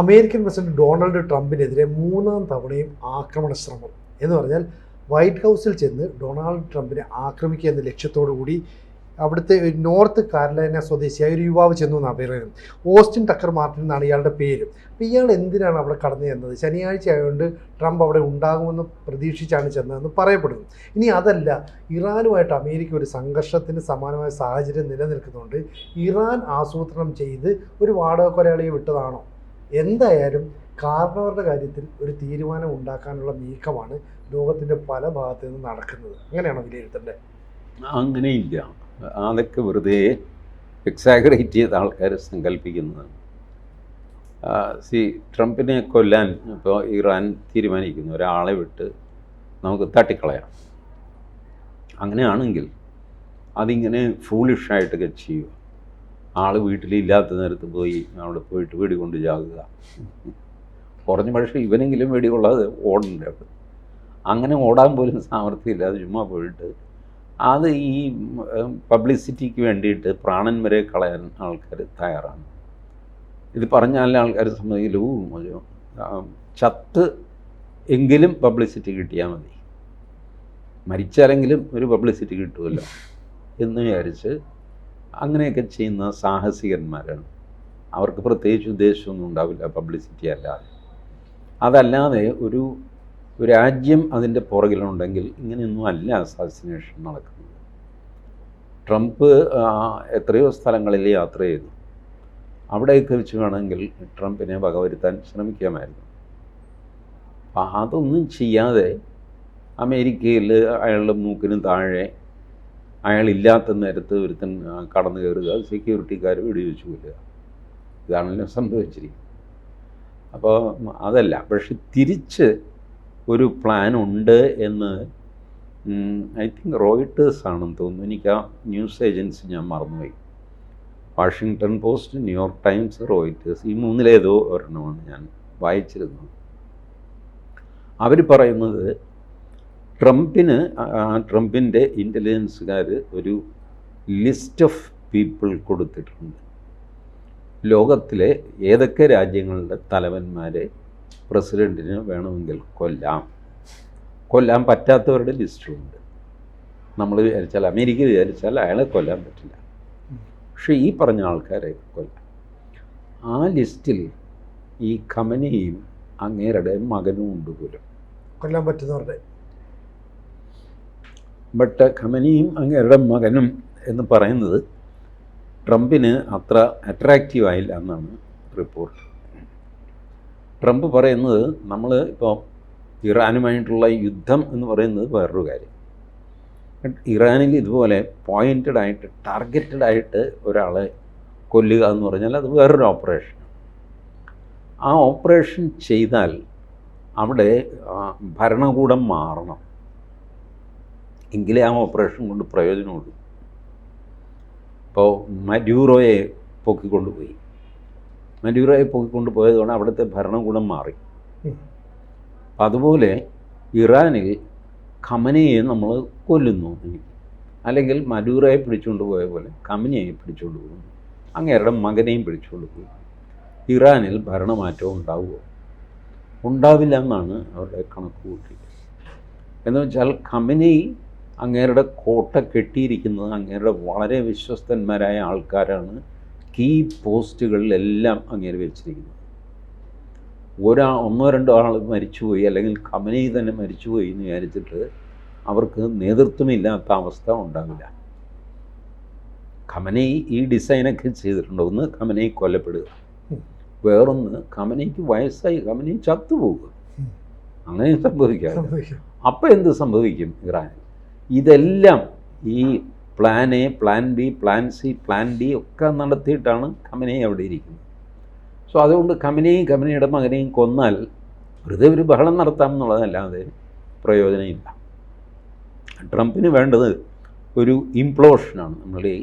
American president Donald ട്രംപിനെതിരെ 3ാം തവണയും ആക്രമണ ശ്രമം എന്ന് പറഞ്ഞാൽ വൈറ്റ് ഹൗസിൽ ചെന്ന് ഡൊണാൾഡ് ട്രംപിനെ ആക്രമിക്കുക എന്ന ലക്ഷ്യത്തോടു കൂടി അവിടുത്തെ നോർത്ത് കാരോലൈന സ്വദേശിയായ ഒരു യുവാവ് ചെന്നു എന്നാണ് പറയുന്നത്. ഓസ്റ്റിൻ ടക്കർ മാർട്ടിൻ എന്നാണ് ഇയാളുടെ പേര്. അപ്പോൾ ഇയാൾ എന്തിനാണ് അവിടെ കടന്നു ചെന്നത്? ശനിയാഴ്ച ആയതുകൊണ്ട് ട്രംപ് അവിടെ ഉണ്ടാകുമെന്ന് പ്രതീക്ഷിച്ചാണ് ചെന്നതെന്ന് പറയപ്പെടുന്നു. ഇനി അതല്ല, ഇറാനുമായിട്ട് അമേരിക്ക ഒരു സംഘർഷത്തിന് സമാനമായ സാഹചര്യം നിലനിൽക്കുന്നുണ്ട്. ഇറാൻ ആസൂത്രണം ചെയ്ത് ഒരു വാടക കൊലയാളിയെ വിട്ടതാണോ? എന്തായാലും കാരണവരുടെ കാര്യത്തിൽ ഒരു തീരുമാനം ഉണ്ടാക്കാനുള്ള നീക്കമാണ് ലോകത്തിൻ്റെ പല ഭാഗത്തു നിന്ന് നടക്കുന്നത്. അങ്ങനെയാണോ വിലയിരുത്തേണ്ടത്? അങ്ങനെയില്ല, അതൊക്കെ വെറുതെ എക്സാഗ്രേറ്റ് ചെയ്ത ആൾക്കാർ സങ്കല്പിക്കുന്നതാണ്. ട്രംപിനെ കൊല്ലാൻ ഇപ്പോൾ ഇറാൻ തീരുമാനിക്കുന്നു, ഒരാളെ വിട്ട് നമുക്ക് തട്ടിക്കളയാം. അങ്ങനെയാണെങ്കിൽ അതിങ്ങനെ ഫൂളിഷായിട്ടൊക്കെ ചെയ്യുക. ആൾ വീട്ടിലില്ലാത്ത നേരത്ത് പോയി അവിടെ പോയിട്ട് വെടികൊണ്ട് ചാകുക. കുറഞ്ഞ പക്ഷേ ഇവനെങ്കിലും വെടികൊള്ളാതെ ഓടണ്ടേ അവിടെ. അങ്ങനെ ഓടാൻ പോലും സാമർഥ്യമില്ലാതെ ചുമ്മാ പോയിട്ട് അത് ഈ പബ്ലിസിറ്റിക്ക് വേണ്ടിയിട്ട് പ്രാണൻ വരെ കളയാൻ ആൾക്കാർ തയ്യാറാണ്. ഇത് പറഞ്ഞാൽ ആൾക്കാർ സമ്മതിക്കില്ല. ചത്ത് എങ്കിലും പബ്ലിസിറ്റി കിട്ടിയാൽ മതി, മരിച്ചാലെങ്കിലും ഒരു പബ്ലിസിറ്റി കിട്ടുമല്ലോ എന്ന് വിചാരിച്ച് അങ്ങനെയൊക്കെ ചെയ്യുന്ന സാഹസികന്മാരാണ്. അവർക്ക് പ്രത്യേകിച്ച് ഉദ്ദേശമൊന്നും ഉണ്ടാവില്ല പബ്ലിസിറ്റി അല്ലാതെ. അതല്ലാതെ ഒരു രാജ്യം അതിൻ്റെ പുറകിലുണ്ടെങ്കിൽ ഇങ്ങനെയൊന്നും അല്ല അസാസിനേഷൻ നടക്കുന്നത്. ട്രംപ് എത്രയോ സ്ഥലങ്ങളിൽ യാത്ര ചെയ്തു. അവിടെയൊക്കെ വെച്ച് വേണമെങ്കിൽ ട്രംപിനെ വകവരുത്താൻ ശ്രമിക്കാമായിരുന്നു. അതൊന്നും ചെയ്യാതെ അമേരിക്കയിൽ അയാളുടെ മൂക്കിന് താഴെ അയാളില്ലാത്ത നേരത്ത് ഒരുത്തൻ കടന്നു കയറുക, സെക്യൂരിറ്റിക്കാർ വെടിവെച്ച് കൊല്ലുക. ഇതാണല്ലോ സംഭവിച്ചിരിക്കുന്നത്. അപ്പോൾ അതല്ല, പക്ഷെ തിരിച്ച് ഒരു പ്ലാൻ ഉണ്ട് എന്ന് ഐ തിങ്ക് റോയിട്ടേഴ്സ് ആണെന്ന് തോന്നുന്നു. എനിക്ക് ആ ന്യൂസ് ഏജൻസി ഞാൻ മറന്നുപോയി. Washington post, New York times, Reuters, ഈ മൂന്നിലേതോ ഒരെണ്ണമാണ് ഞാൻ വായിച്ചിരുന്നത്. അവർ പറയുന്നത് ട്രംപിൻ്റെ ഇൻ്റലിജൻസുകാർ ഒരു ലിസ്റ്റ് ഓഫ് പീപ്പിൾ കൊടുത്തിട്ടുണ്ട്. ലോകത്തിലെ ഏതൊക്കെ രാജ്യങ്ങളുടെ തലവന്മാരെ പ്രസിഡൻറ്റിന് വേണമെങ്കിൽ കൊല്ലാൻ പറ്റാത്തവരുടെ ലിസ്റ്റുണ്ട്. നമ്മൾ വിചാരിച്ചാൽ, അമേരിക്ക വിചാരിച്ചാൽ അയാളെ കൊല്ലാൻ പറ്റില്ല, പക്ഷേ ഈ പറഞ്ഞ ആൾക്കാരെ കൊല്ലാം. ആ ലിസ്റ്റിൽ ഈ ഖമനയും അങ്ങേരുടെ മകനും ഉണ്ട് പോലും, കൊല്ലാൻ പറ്റുന്നവരുടെ. ബട്ട് ഖമനയും അങ്ങേരുടെ മകനും എന്ന് പറയുന്നത് ട്രംപിന് അത്ര അട്രാക്റ്റീവ് ആയില്ല എന്നാണ് റിപ്പോർട്ട്. ട്രംപ് പറയുന്നത് നമ്മൾ ഇപ്പോൾ ഇറാനുമായിട്ടുള്ള യുദ്ധം എന്ന് പറയുന്നത് വേറൊരു കാര്യം. ഇറാനിൽ ഇതുപോലെ പോയിൻറ്റഡായിട്ട് ടാർഗറ്റഡായിട്ട് ഒരാളെ കൊല്ലുക എന്ന് പറഞ്ഞാൽ അത് വേറൊരു ഓപ്പറേഷൻ. ആ ഓപ്പറേഷൻ ചെയ്താൽ അവിടെ ഭരണകൂടം മാറണം, എങ്കിലേ ആ ഓപ്പറേഷൻ കൊണ്ട് പ്രയോജനമുള്ളൂ. ഇപ്പോൾ മഡ്യൂറോയെ പൊക്കിക്കൊണ്ടുപോയി, പോയതുകൊണ്ട് അവിടുത്തെ ഭരണകൂടം മാറി. അതുപോലെ ഇറാനിൽ ഖമനയെ നമ്മൾ കൊല്ലുന്നു, അല്ലെങ്കിൽ മഡ്യൂറോയെ പിടിച്ചുകൊണ്ട് പോയ പോലെ ഖമനയെ പിടിച്ചുകൊണ്ട് പോകുന്നു, അങ്ങേരുടെ മകനെയും പിടിച്ചുകൊണ്ട് പോയി. ഇറാനിൽ ഭരണമാറ്റം ഉണ്ടാവുമോ? ഉണ്ടാവില്ല എന്നാണ് അവരുടെ കണക്ക് കൂട്ടി. എന്ന് വെച്ചാൽ ഖമനൈ അങ്ങേരുടെ കോട്ട കെട്ടിയിരിക്കുന്നത് അങ്ങേരുടെ വളരെ വിശ്വസ്തന്മാരായ ആൾക്കാരാണ്. കീ പോസ്റ്റുകളിലെല്ലാം അങ്ങേര് വെച്ചിരിക്കുന്നത്. ഒന്നോ രണ്ടോ ആൾ മരിച്ചുപോയി, അല്ലെങ്കിൽ ഖമനൈ തന്നെ മരിച്ചുപോയി എന്ന് വിചാരിച്ചിട്ട് അവർക്ക് നേതൃത്വമില്ലാത്ത അവസ്ഥ ഉണ്ടാവില്ല. ഖമനൈ ഈ ഡിസൈനൊക്കെ ചെയ്തിട്ടുണ്ട്. ഒന്ന്, ഖമനൈ കൊല്ലപ്പെടുക, വേറൊന്ന് ഖമനൈക്ക് വയസ്സായി ഖമനൈ ചത്തുപോവുക. അങ്ങനെ സംഭവിക്കാതെ അപ്പോൾ എന്ത് സംഭവിക്കും ഇറാൻ? ഇതെല്ലാം ഈ plan A, plan B, plan C, plan D ഒക്കെ നടത്തിയിട്ടാണ് ഖമനൈ അവിടെ ഇരിക്കുന്നത്. സോ അതുകൊണ്ട് ഖമനയുടെ മകനെയും കൊന്നാൽ വെറുതെ ഒരു ബഹളം നടത്താം എന്നുള്ളതല്ലാതെ പ്രയോജനമില്ല. ട്രംപിന് വേണ്ടത് ഒരു ഇംപ്ലോഷനാണ്. നമ്മൾ ഈ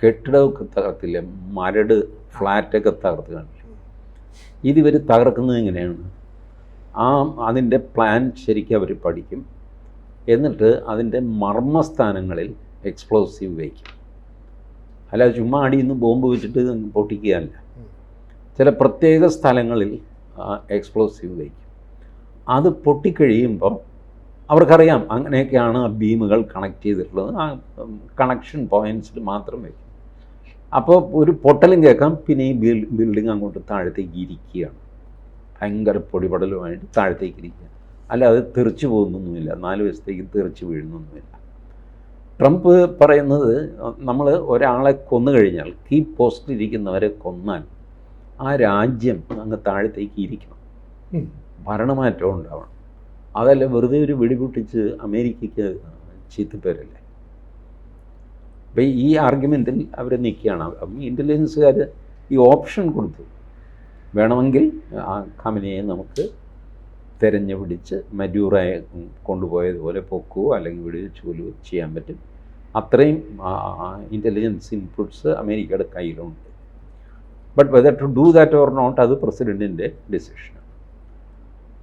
കെട്ടിടമൊക്കെ തകർത്തില്ല, മരട് ഫ്ലാറ്റൊക്കെ തകർത്ത് കാണില്ല. ഇതിവർ തകർക്കുന്നത് എങ്ങനെയാണ്? അതിൻ്റെ പ്ലാൻ ശരിക്കും അവർ പഠിക്കും. എന്നിട്ട് അതിൻ്റെ മർമ്മസ്ഥാനങ്ങളിൽ എക്സ്പ്ലോസീവ് വയ്ക്കും. അല്ലാതെ ചുമ്മാ അടിയിൽ നിന്ന് ബോംബ് വെച്ചിട്ട് പൊട്ടിക്കുകയല്ല. ചില പ്രത്യേക സ്ഥലങ്ങളിൽ എക്സ്പ്ലോസീവ് വയ്ക്കും. അത് പൊട്ടിക്കഴിയുമ്പോൾ അവർക്കറിയാം അങ്ങനെയൊക്കെയാണ് ആ ബീമുകൾ കണക്ട് ചെയ്തിട്ടുള്ളത്. ആ കണക്ഷൻ പോയിൻറ്റ്സിൽ മാത്രം വയ്ക്കും. അപ്പോൾ ഒരു പൊട്ടലും കേൾക്കാം, പിന്നെ ഈ ബിൽഡിംഗ് അങ്ങോട്ട് താഴത്തേക്ക് ഇരിക്കുകയാണ്, ഭയങ്കര പൊടിപടലുമായിട്ട് താഴത്തേക്ക് ഇരിക്കുക. അല്ലാതെ തെറിച്ചു പോകുന്നൊന്നുമില്ല, 4 വശത്തേക്ക് തെറിച്ച് വീഴുന്നൊന്നുമില്ല. ട്രംപ് പറയുന്നത് നമ്മൾ ഒരാളെ കൊന്നു കഴിഞ്ഞാൽ, കീ പോസ്റ്റിലിരിക്കുന്നവരെ കൊന്നാൽ ആ രാജ്യം അങ്ങ് താഴത്തേക്ക് ഇരിക്കണം, ഭരണമാറ്റം ഉണ്ടാവണം. അതല്ല വെറുതെ ഒരു വെടിപൊട്ടിച്ച് അമേരിക്കയ്ക്ക് ചീത്തപ്പേരല്ലേ. അപ്പോൾ ഈ ആർഗ്യുമെൻറ്റിൽ അവർ നിൽക്കുകയാണ്. ഇൻ്റലിജൻസുകാർ ഈ ഓപ്ഷൻ കൊടുത്തു, വേണമെങ്കിൽ ആ ഖമനയെ നമുക്ക് തിരഞ്ഞു പിടിച്ച് മഡ്യൂറയെ കൊണ്ടുപോയതുപോലെ പൊക്കുകയോ അല്ലെങ്കിൽ വെടിവെച്ച് കൊല്ലുകയോ ചെയ്യാൻ പറ്റും. അത്രയും ഇൻ്റലിജൻസ് ഇൻപുട്സ് അമേരിക്കയുടെ കയ്യിലുണ്ട്. But whether to do that or not, അത് പ്രസിഡൻറ്റിൻ്റെ ഡിസിഷനാണ്.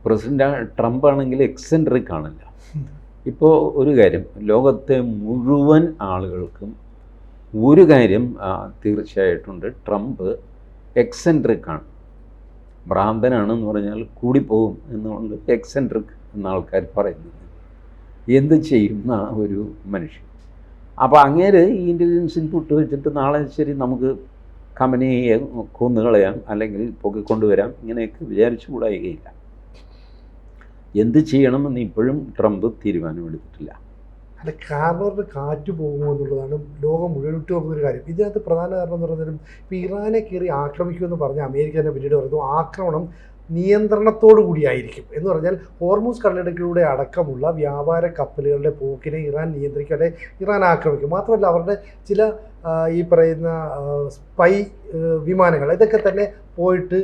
പ്രസിഡന്റ് ട്രംപ് ആണെങ്കിൽ എക്സെൻട്രിക് ആണല്ലോ. ഇപ്പോൾ ഒരു കാര്യം, ലോകത്തെ മുഴുവൻ ആളുകൾക്കും ഒരു കാര്യം തീർച്ചയായിട്ടുണ്ട്, ട്രംപ് എക്സെൻട്രിക് ആണ്, ഭ്രാന്തനാണെന്ന് പറഞ്ഞാൽ കൂടിപ്പോകും എന്നുകൊണ്ട് എക്സെൻട്രിക് എന്ന ആൾക്കാർ പറയുന്നത്. എന്ത് ചെയ്യുന്ന ഒരു മനുഷ്യൻ. അപ്പോൾ അങ്ങേര് ഈ ഇൻ്റലിജൻസ് ഇൻപുട്ട് വെച്ചിട്ട് നാളെ ശരി നമുക്ക് ഖമനയെ കൊന്നുകളയാം അല്ലെങ്കിൽ പൊക്കിക്കൊണ്ടുവരാം, ഇങ്ങനെയൊക്കെ വിചാരിച്ചു കൂടായികയില്ല. എന്ത് ചെയ്യണമെന്ന് ഇപ്പോഴും ട്രംപ് തീരുമാനമെടുത്തിട്ടില്ല. അല്ല, കാരണം കാറ്റ് പോകുമോ എന്നുള്ളതാണ് ലോകം മുഴുവൻ നോക്കുന്നൊരു കാര്യം. ഇതിനകത്ത് പ്രധാന കാരണം എന്ന് പറയുന്നതും ഇപ്പോൾ ഇറാനെ കയറി ആക്രമിക്കുമെന്ന് പറഞ്ഞ് അമേരിക്ക തന്നെ പിന്നീട് പറയുന്നു ആക്രമണം നിയന്ത്രണത്തോടു കൂടിയായിരിക്കും എന്ന് പറഞ്ഞാൽ ഹോർമൂസ് കടലിടുക്കിലൂടെ അടക്കമുള്ള വ്യാപാര കപ്പലുകളുടെ പോക്കിനെ ഇറാൻ നിയന്ത്രിക്കാതെ ഇറാൻ ആക്രമിക്കും. മാത്രമല്ല അവരുടെ ചില ഈ പറയുന്ന സ്പൈ വിമാനങ്ങൾ ഇതൊക്കെ തന്നെ പോയിട്ട്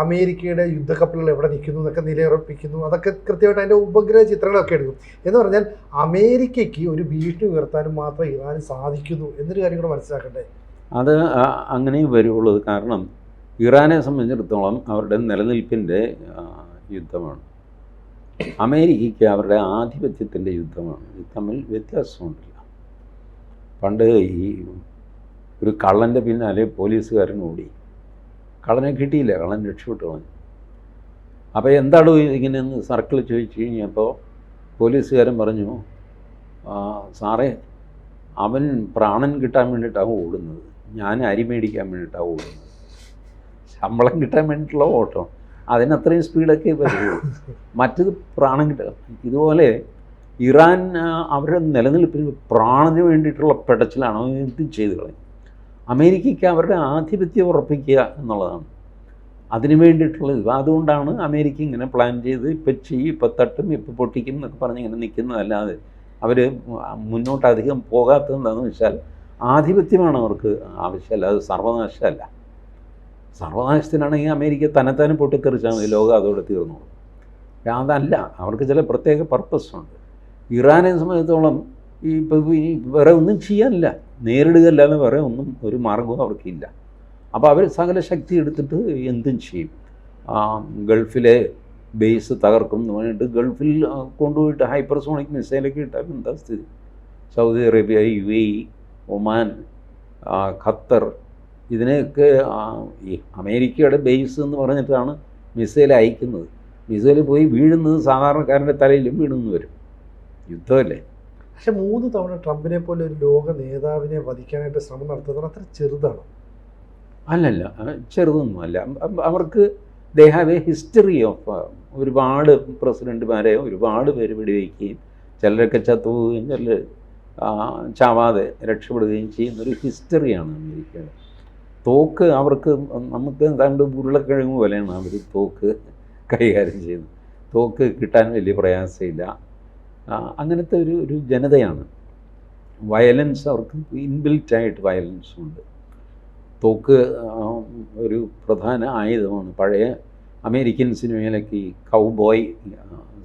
അമേരിക്കയുടെ യുദ്ധക്കപ്പലുകൾ എവിടെ നിൽക്കുന്നു എന്നൊക്കെ നിലയുറപ്പിക്കുന്നു. അതൊക്കെ കൃത്യമായിട്ട് അതിൻ്റെ ഉപഗ്രഹ ചിത്രങ്ങളൊക്കെ എടുക്കും. എന്ന് പറഞ്ഞാൽ അമേരിക്കയ്ക്ക് ഒരു ഭീഷണി ഉയർത്താനും മാത്രം ഇറാന് സാധിക്കുന്നു എന്നൊരു കാര്യം കൂടെ മനസ്സിലാക്കണ്ടേ. അത് അങ്ങനെയും വരുള്ളൂ. കാരണം ഇറാനെ സംബന്ധിച്ചിടത്തോളം അവരുടെ നിലനിൽപ്പിൻ്റെ യുദ്ധമാണ്, അമേരിക്കയ്ക്ക് അവരുടെ ആധിപത്യത്തിൻ്റെ യുദ്ധമാണ്. ഇത് തമ്മിൽ വ്യത്യാസമുണ്ടല്ല. പണ്ട് ഈ ഒരു കള്ളൻ്റെ പിന്നാലെ പോലീസുകാരൻ ഓടി, കള്ളനെ കിട്ടിയില്ല, കള്ളൻ രക്ഷപ്പെട്ടു കളഞ്ഞു. അപ്പോൾ എന്താണോ ഇങ്ങനെയൊന്ന് സർക്കിൾ ചോദിച്ചു കഴിഞ്ഞപ്പോൾ പോലീസുകാരൻ പറഞ്ഞു, സാറേ അവൻ പ്രാണൻ കിട്ടാൻ വേണ്ടിയിട്ടാണ് ഓടുന്നത്, ഞാൻ അരി മേടിക്കാൻ വേണ്ടിയിട്ടാണ് ഓടുന്നത്. ശമ്പളം കിട്ടാൻ വേണ്ടിയിട്ടുള്ള ഓട്ടം, അതിനത്രയും സ്പീഡൊക്കെ വരുള്ളൂ. മറ്റത് പ്രാണൻ കിട്ടുക. ഇതുപോലെ ഇറാൻ അവരുടെ നിലനിൽപ്പിന് പ്രാണന് വേണ്ടിയിട്ടുള്ള പെടച്ചിലാണോ എന്തും ചെയ്തു കളയും. അമേരിക്കയ്ക്ക് അവരുടെ ആധിപത്യം ഉറപ്പിക്കുക എന്നുള്ളതാണ് അതിന് വേണ്ടിയിട്ടുള്ളത്. അതുകൊണ്ടാണ് അമേരിക്ക ഇങ്ങനെ പ്ലാൻ ചെയ്ത് ഇപ്പം ചെയ്യും, ഇപ്പം തട്ടും, ഇപ്പം പൊട്ടിക്കും എന്നൊക്കെ പറഞ്ഞ് ഇങ്ങനെ നിൽക്കുന്നതല്ലാതെ അവർ മുന്നോട്ട് അധികം പോകാത്തതെന്താണെന്ന് വെച്ചാൽ ആധിപത്യമാണ് അവർക്ക് ആവശ്യമല്ല, അത് സർവനാശമല്ല. സർവനാശത്തിനാണെങ്കിൽ അമേരിക്ക തന്നെത്താനും പൊട്ടിത്തെറിച്ചാൽ മതി, ലോകം അതോടെ തീർന്നോളും. അതല്ല, അവർക്ക് ചില പ്രത്യേക പർപ്പസുണ്ട്. ഇറാനെ സംബന്ധിച്ചിടത്തോളം ഇപ്പോൾ വേറെ ഒന്നും ചെയ്യാനില്ല, നേരിടുകയല്ലാതെ വേറെ ഒന്നും ഒരു മാർഗവും അവർക്കില്ല. അപ്പോൾ അവർ സകല ശക്തി എടുത്തിട്ട് എന്തും ചെയ്യും. ഗൾഫിലെ ബേസ് തകർക്കും എന്ന് പറഞ്ഞിട്ട് ഗൾഫിൽ കൊണ്ടുപോയിട്ട് ഹൈപ്പർസോണിക് മിസൈലൊക്കെ ഇട്ടാൽ എന്താ സ്ഥിതി? Saudi Arabia, UAE, Oman, Qatar, ഇതിനെയൊക്കെ ഈ അമേരിക്കയുടെ ബേസ് എന്ന് പറഞ്ഞിട്ടാണ് മിസൈൽ അയക്കുന്നത്. മിസൈൽ പോയി വീഴുന്നത് സാധാരണക്കാരൻ്റെ തലയിലും വീണെന്ന് വരും. യുദ്ധമല്ലേ. പക്ഷെ 3 തവണ ട്രംപിനെ പോലെ ഒരു ലോക നേതാവിനെ വധിക്കാനായിട്ട് ശ്രമം നടത്തുന്നത് അത്ര ചെറുതാണ്. അല്ലല്ല, ചെറുതൊന്നുമല്ല. അവർക്ക് they have A history of ഒരുപാട് പ്രസിഡൻറ്റുമാരെ ഒരുപാട് പേര് വെടിവെക്കുകയും ചിലരൊക്കെ ചത്തുപോവുകയും ചിലർ ചാവാതെ രക്ഷപ്പെടുകയും ചെയ്യുന്നൊരു ഹിസ്റ്ററിയാണ് അമേരിക്കയുടെ. തോക്ക് അവർക്ക്, നമുക്ക് എന്താണ്ട് ഉരുളക്കിഴങ്ങ് പോലെയാണ് അവർ തോക്ക് കൈകാര്യം ചെയ്യുന്നത്. തോക്ക് കിട്ടാൻ വലിയ പ്രയാസമില്ല. അങ്ങനത്തെ ഒരു ജനതയാണ്. വയലൻസ് അവർക്ക് ഇൻബിൽറ്റായിട്ട് വയലൻസുണ്ട്. തോക്ക് ഒരു പ്രധാന ആയുധമാണ്. പഴയ അമേരിക്കൻ സിനിമയിലൊക്കെ ഈ കൗബോയ്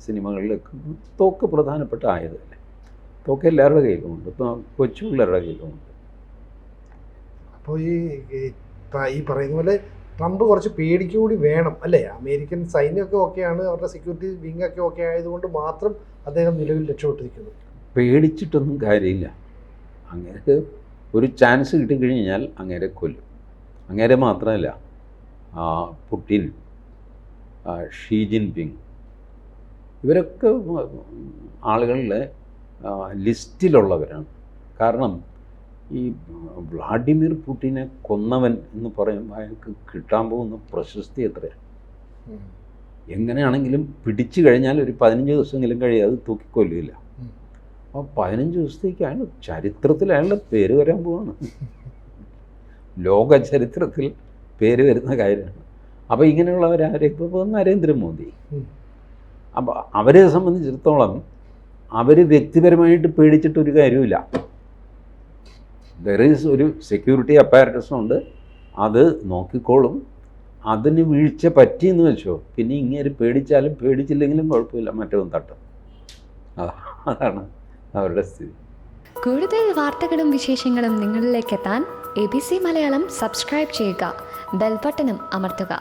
സിനിമകളിലൊക്കെ തോക്ക് പ്രധാനപ്പെട്ട ആയുധമല്ലേ. തോക്ക് എല്ലാവരുടെ കയ്യിലുമുണ്ട്, ഇപ്പോൾ കൊച്ചു പിള്ളേരുടെ കയ്യിലുമുണ്ട്. അപ്പോൾ ഈ പറയുന്ന പോലെ ട്രംപ് കുറച്ച് പേടിക്കുകൂടി വേണം അല്ലേ? അമേരിക്കൻ സൈന്യമൊക്കെ ഓക്കെയാണ്, അവരുടെ സെക്യൂരിറ്റി വിങ്ങൊക്കെ ഓക്കെ ആയതുകൊണ്ട് മാത്രം അദ്ദേഹം നിലവിൽ രക്ഷപ്പെട്ടിരിക്കുന്നു. പേടിച്ചിട്ടൊന്നും കാര്യമില്ല. അങ്ങേർക്ക് ഒരു ചാൻസ് കിട്ടിക്കഴിഞ്ഞാൽ അങ്ങേരെ കൊല്ലും. അങ്ങേരെ മാത്രമല്ല, പുടിൻ, ഷീ ജിൻപിങ്, ഇവരൊക്കെ ആളുകളുടെ ലിസ്റ്റിലുള്ളവരാണ്. കാരണം ഈ വ്ളാഡിമിർ പുടിനെ കൊന്നവൻ എന്ന് പറയുമ്പോൾ അയാൾക്ക് കിട്ടാൻ പോകുന്ന പ്രശസ്തി എത്രയാണ്. എങ്ങനെയാണെങ്കിലും പിടിച്ചു കഴിഞ്ഞാൽ ഒരു 15 ദിവസമെങ്കിലും കഴിയാതെ തൂക്കിക്കൊല്ലില്ല. അപ്പോൾ 15 ദിവസത്തേക്ക് അയാൾ ചരിത്രത്തിൽ അയാളുടെ പേര് വരാൻ പോവാണ്. ലോക ചരിത്രത്തിൽ പേര് വരുന്ന കാര്യമാണ്. അപ്പോൾ ഇങ്ങനെയുള്ളവരാരെ ഇപ്പോൾ നരേന്ദ്രമോദി, അപ്പോൾ അവരെ സംബന്ധിച്ചിടത്തോളം അവർ വ്യക്തിപരമായിട്ട് പേടിച്ചിട്ടൊരു കാര്യമില്ല. ദർ ഈസ് ഒരു സെക്യൂരിറ്റി അപ്പാരറ്റസ് ഉണ്ട്, അത് നോക്കിക്കോളും. അതിന് വീഴ്ച പറ്റിയെന്ന് വെച്ചോ, പിന്നെ ഇങ്ങനെ പേടിച്ചാലും പേടിച്ചില്ലെങ്കിലും കുഴപ്പമില്ല, മറ്റൊന്നും തട്ടും. അതാണ് അവരുടെ സ്ഥിതി. കൂടുതൽ വാർത്തകളും വിശേഷങ്ങളും നിങ്ങളിലേക്ക് എത്താൻ ABC മലയാളം സബ്സ്ക്രൈബ് ചെയ്യുക, ബെൽ ബട്ടണും അമർത്തുക.